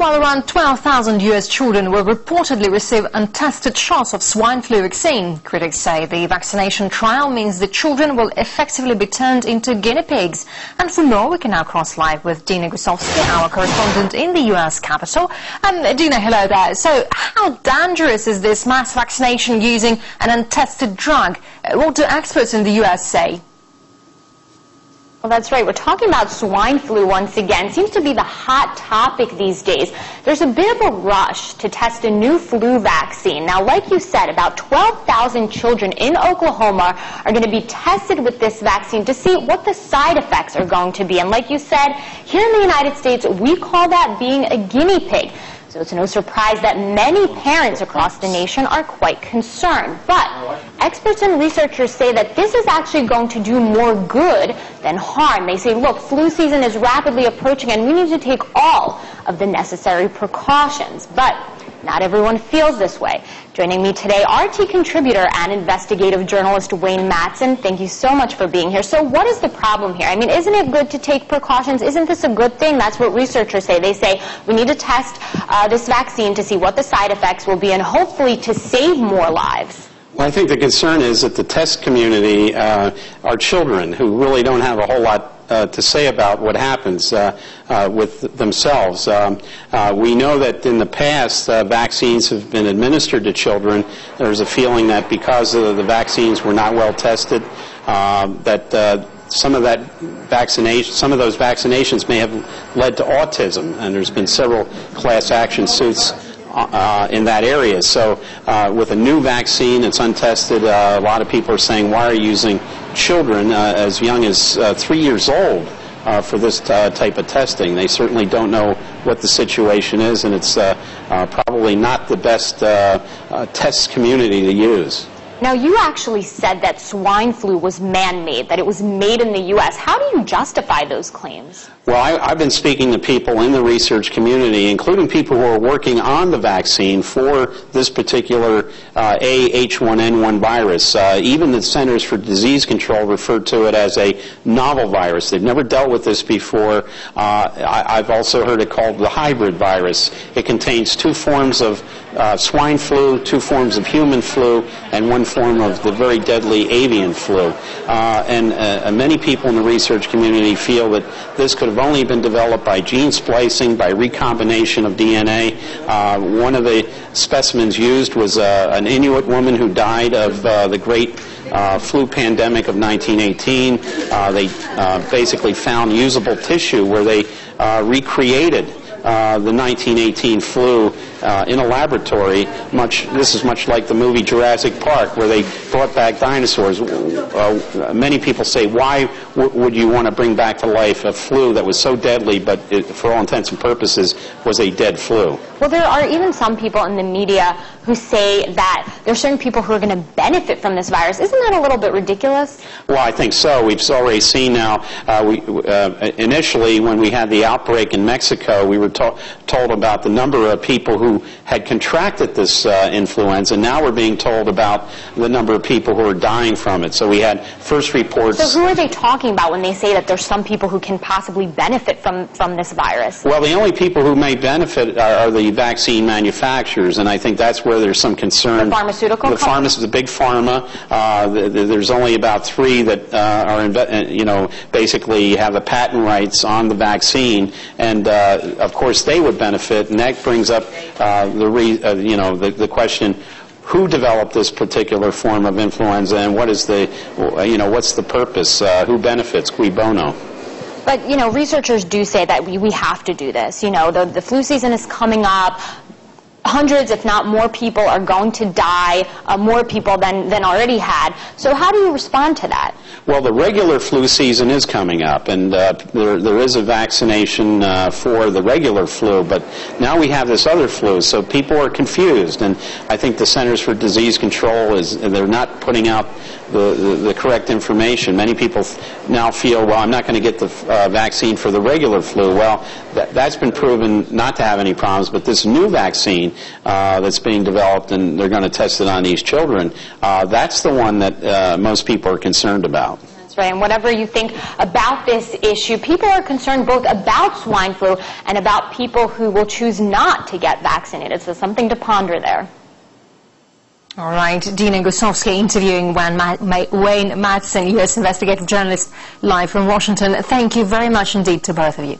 While around 12,000 US children will reportedly receive untested shots of swine flu vaccine, critics say the vaccination trial means the children will effectively be turned into guinea pigs. And for more, we can now cross live with Dina Gusowski, our correspondent in the US capital. Dina, hello there. So how dangerous is this mass vaccination using an untested drug? What do experts in the US say? Well, that's right. We're talking about swine flu once again. Seems to be the hot topic these days. There's a bit of a rush to test a new flu vaccine. Now, like you said, about 12,000 children in Oklahoma are going to be tested with this vaccine to see what the side effects are going to be. And like you said, here in the United States, we call that being a guinea pig. So it's no surprise that many parents across the nation are quite concerned. But experts and researchers say that this is actually going to do more good than harm. They say, look, flu season is rapidly approaching and we need to take all of the necessary precautions. But not everyone feels this way. Joining me today, RT contributor and investigative journalist Wayne Madsen. Thank you so much for being here. So what is the problem here? I mean, isn't it good to take precautions? Isn't this a good thing? That's what researchers say. They say we need to test this vaccine to see what the side effects will be and hopefully to save more lives. Well, I think the concern is that the test community are children who really don't have a whole lot to say about what happens with themselves. We know that in the past, vaccines have been administered to children. There's a feeling that because the vaccines were not well tested, that some of those vaccinations may have led to autism, and there's been several class action suits in that area. So with a new vaccine that's untested, a lot of people are saying, why are you using children as young as 3 years old for this type of testing? They certainly don't know what the situation is, and it's probably not the best test community to use. Now, you actually said that swine flu was man-made, that it was made in the U.S. How do you justify those claims? Well, I've been speaking to people in the research community, including people who are working on the vaccine for this particular H1N1 virus. Even the Centers for Disease Control referred to it as a novel virus. They've never dealt with this before. I've also heard it called the hybrid virus. It contains two forms of swine flu, two forms of human flu, and one form of the very deadly avian flu. And many people in the research community feel that this could have only been developed by gene splicing, by recombination of DNA. One of the specimens used was an Inuit woman who died of the great flu pandemic of 1918. They basically found usable tissue where they recreated the 1918 flu in a laboratory. This is much like the movie Jurassic Park, where they brought back dinosaurs. Many people say, why would you want to bring back to life a flu that was so deadly, but for all intents and purposes was a dead flu? Well, there are even some people in the media who say that there are certain people who are going to benefit from this virus. Isn't that a little bit ridiculous? Well, I think so. We've already seen now, initially when we had the outbreak in Mexico, we were told about the number of people who had contracted this influenza. Now we're being told about the number of people who are dying from it. So we had first reports. So who are they talking about when they say that there's some people who can possibly benefit from this virus? Well, the only people who may benefit are the vaccine manufacturers, and I think that's where there's some concern. The pharmaceutical companies? The big pharma. There's only about 3 that are, basically have the patent rights on the vaccine, and of course they would benefit, and that brings up the question: who developed this particular form of influenza, and what is the, what's the purpose? Who benefits? Cui bono? But, researchers do say that we have to do this. The flu season is coming up. Hundreds, if not more people are going to die, more people than already had. So how do you respond to that? Well, the regular flu season is coming up, and there is a vaccination for the regular flu, but now we have this other flu, so people are confused, and I think the Centers for Disease Control they're not putting out the correct information. Many people now feel, well, I'm not going to get the vaccine for the regular flu. Well, that's been proven not to have any problems, but this new vaccine that's being developed, and they're going to test it on these children, that's the one that most people are concerned about. That's right, and whatever you think about this issue, people are concerned both about swine flu and about people who will choose not to get vaccinated. So something to ponder there. All right, Dina Gosowski interviewing Wayne Madsen, U.S. investigative journalist, live from Washington. Thank you very much indeed to both of you.